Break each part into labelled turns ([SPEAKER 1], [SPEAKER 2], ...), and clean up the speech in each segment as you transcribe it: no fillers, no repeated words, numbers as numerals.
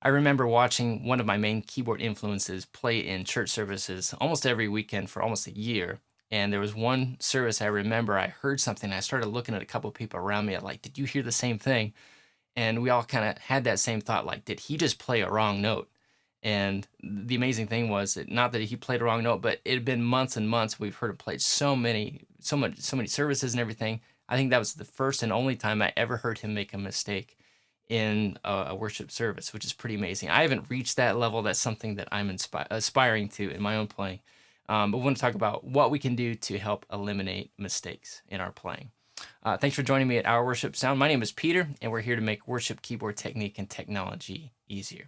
[SPEAKER 1] I remember watching one of my main keyboard influences play in church services almost every weekend for almost a year. And there was one service I remember I heard something. I started looking at a couple of people around me. Like, did you hear the same thing? And we all kind of had that same thought, like, did he just play a wrong note? And the amazing thing was that not that he played a wrong note, but it had been months and months. We've heard him play so many services and everything. I think that was the first and only time I ever heard him make a mistake in a worship service, which is pretty amazing. I haven't reached that level. That's something that I'm aspiring to in my own playing. But we want to talk about what we can do to help eliminate mistakes in our playing. Thanks for joining me at Our Worship Sound. My name is Peter, and we're here to make worship keyboard technique and technology easier.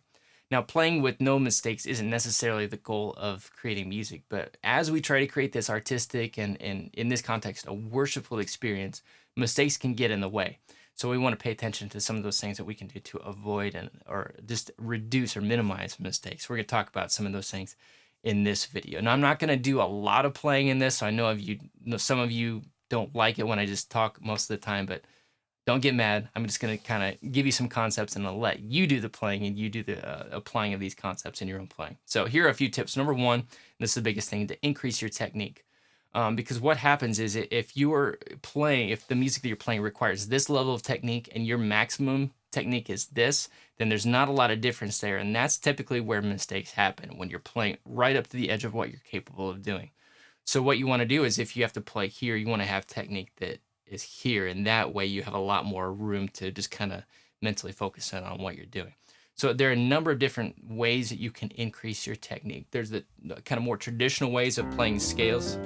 [SPEAKER 1] Now, playing with no mistakes isn't necessarily the goal of creating music, but as we try to create this artistic and in this context, a worshipful experience, mistakes can get in the way. So we want to pay attention to some of those things that we can do to avoid or just reduce or minimize mistakes. We're going to talk about some of those things in this video. Now, I'm not going to do a lot of playing in this. So I know some of you don't like it when I just talk most of the time, but don't get mad. I'm just going to kind of give you some concepts and I'll let you do the playing and you do the applying of these concepts in your own playing. So here are a few tips. Number one, and this is the biggest thing, to increase your technique. Because what happens is if the music that you're playing requires this level of technique and your maximum technique is this, then there's not a lot of difference there. And that's typically where mistakes happen, when you're playing right up to the edge of what you're capable of doing. So what you want to do is, if you have to play here, you want to have technique that is here. And that way you have a lot more room to just kind of mentally focus in on what you're doing. So there are a number of different ways that you can increase your technique. There's the kind of more traditional ways of playing scales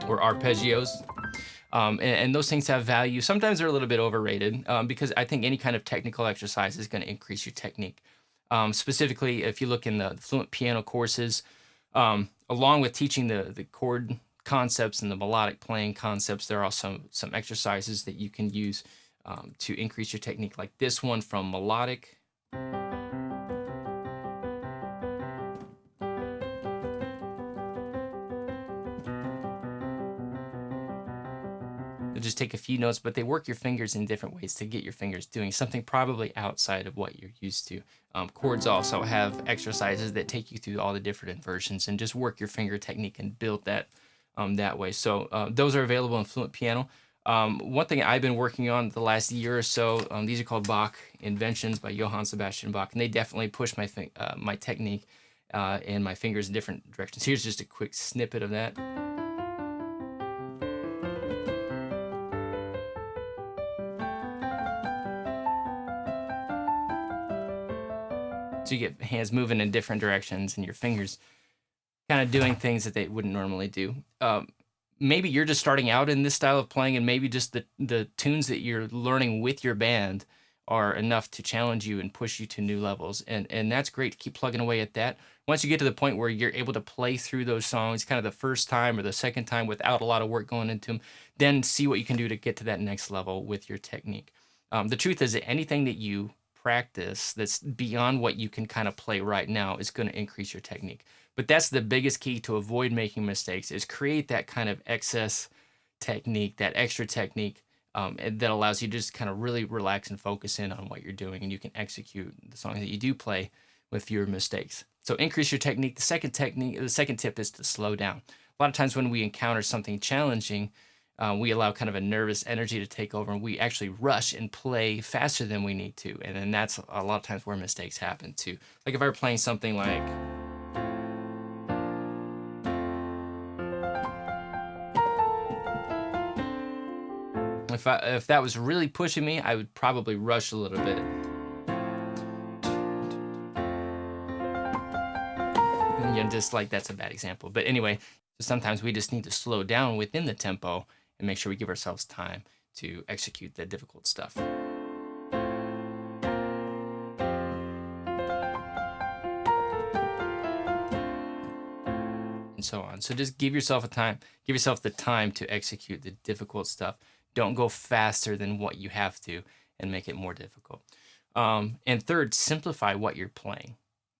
[SPEAKER 1] or arpeggios. And those things have value. Sometimes they're a little bit overrated because I think any kind of technical exercise is going to increase your technique. Specifically, if you look in the fluent piano courses, along with teaching the chord concepts and the melodic playing concepts, there are also some exercises that you can use to increase your technique, like this one from melodic. They'll just take a few notes, but they work your fingers in different ways to get your fingers doing something probably outside of what you're used to. Chords also have exercises that take you through all the different inversions and just work your finger technique and build that that way. So those are available in Fluent Piano. One thing I've been working on the last year or so, these are called Bach Inventions by Johann Sebastian Bach, and they definitely push my technique and my fingers in different directions. Here's just a quick snippet of that. So you get hands moving in different directions and your fingers kind of doing things that they wouldn't normally do. Maybe you're just starting out in this style of playing, and maybe just the tunes that you're learning with your band are enough to challenge you and push you to new levels. And that's great to keep plugging away at that. Once you get to the point where you're able to play through those songs kind of the first time or the second time without a lot of work going into them, then see what you can do to get to that next level with your technique. The truth is that anything that you practice that's beyond what you can kind of play right now is going to increase your technique. But that's the biggest key to avoid making mistakes, is create that kind of excess technique, that extra technique and that allows you to just kind of really relax and focus in on what you're doing, and you can execute the songs that you do play with fewer mistakes. So increase your technique. The second tip is to slow down. A lot of times when we encounter something challenging, we allow kind of a nervous energy to take over, and we actually rush and play faster than we need to. And then that's a lot of times where mistakes happen too. Like if I were playing something like, if that was really pushing me, I would probably rush a little bit. Just like, that's a bad example. But anyway, sometimes we just need to slow down within the tempo and make sure we give ourselves time to execute the difficult stuff. And so on. So just give yourself the time to execute the difficult stuff. Don't go faster than what you have to and make it more difficult. And third, simplify what you're playing.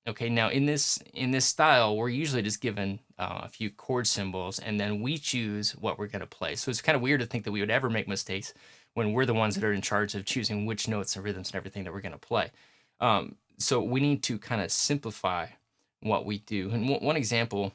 [SPEAKER 1] Okay, now in this style, we're usually just given a few chord symbols, and then we choose what we're going to play. So it's kind of weird to think that we would ever make mistakes when we're the ones that are in charge of choosing which notes and rhythms and everything that we're going to play. So we need to kind of simplify what we do. And one example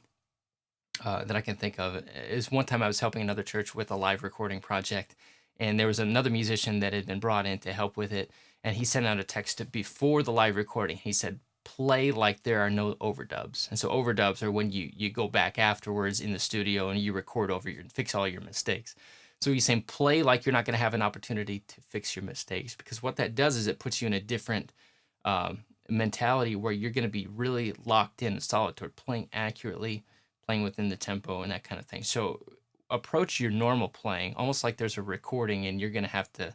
[SPEAKER 1] that I can think of is one time I was helping another church with a live recording project, and there was another musician that had been brought in to help with it, and he sent out a text before the live recording. He said, "Play like there are no overdubs." And so overdubs are when you go back afterwards in the studio and you record over your fix all your mistakes. So he's saying play like you're not going to have an opportunity to fix your mistakes, because what that does is it puts you in a different mentality where you're going to be really locked in and solid toward playing accurately, playing within the tempo and that kind of thing. So approach your normal playing almost like there's a recording and you're going to have to,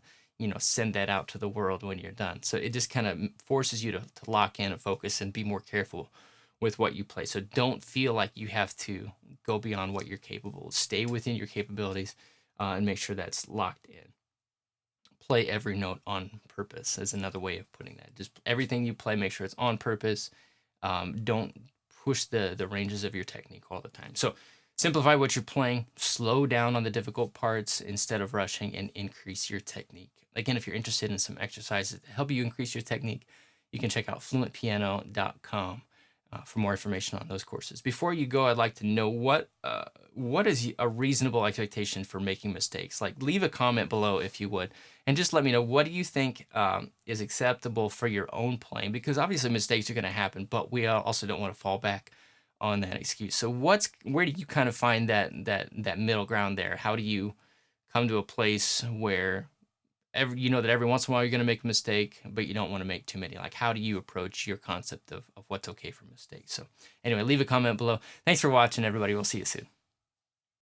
[SPEAKER 1] send that out to the world when you're done. So it just kind of forces you to lock in and focus and be more careful with what you play. So don't feel like you have to go beyond what you're capable of. Stay within your capabilities, and make sure that's locked in. Play every note on purpose is another way of putting that. Just everything you play, make sure it's on purpose. Don't push the ranges of your technique all the time. So simplify what you're playing, slow down on the difficult parts instead of rushing, and increase your technique. Again, if you're interested in some exercises to help you increase your technique, you can check out fluentpiano.com for more information on those courses. Before you go, I'd like to know what is a reasonable expectation for making mistakes. Like, leave a comment below if you would, and just let me know, what do you think is acceptable for your own playing? Because obviously mistakes are going to happen, but we also don't want to fall back on that excuse. So where do you kind of find that middle ground there? How do you come to a place where that every once in a while you're going to make a mistake, but you don't want to make too many? Like, how do you approach your concept of what's okay for mistakes? So anyway, leave a comment below. Thanks for watching, everybody. We'll see you soon.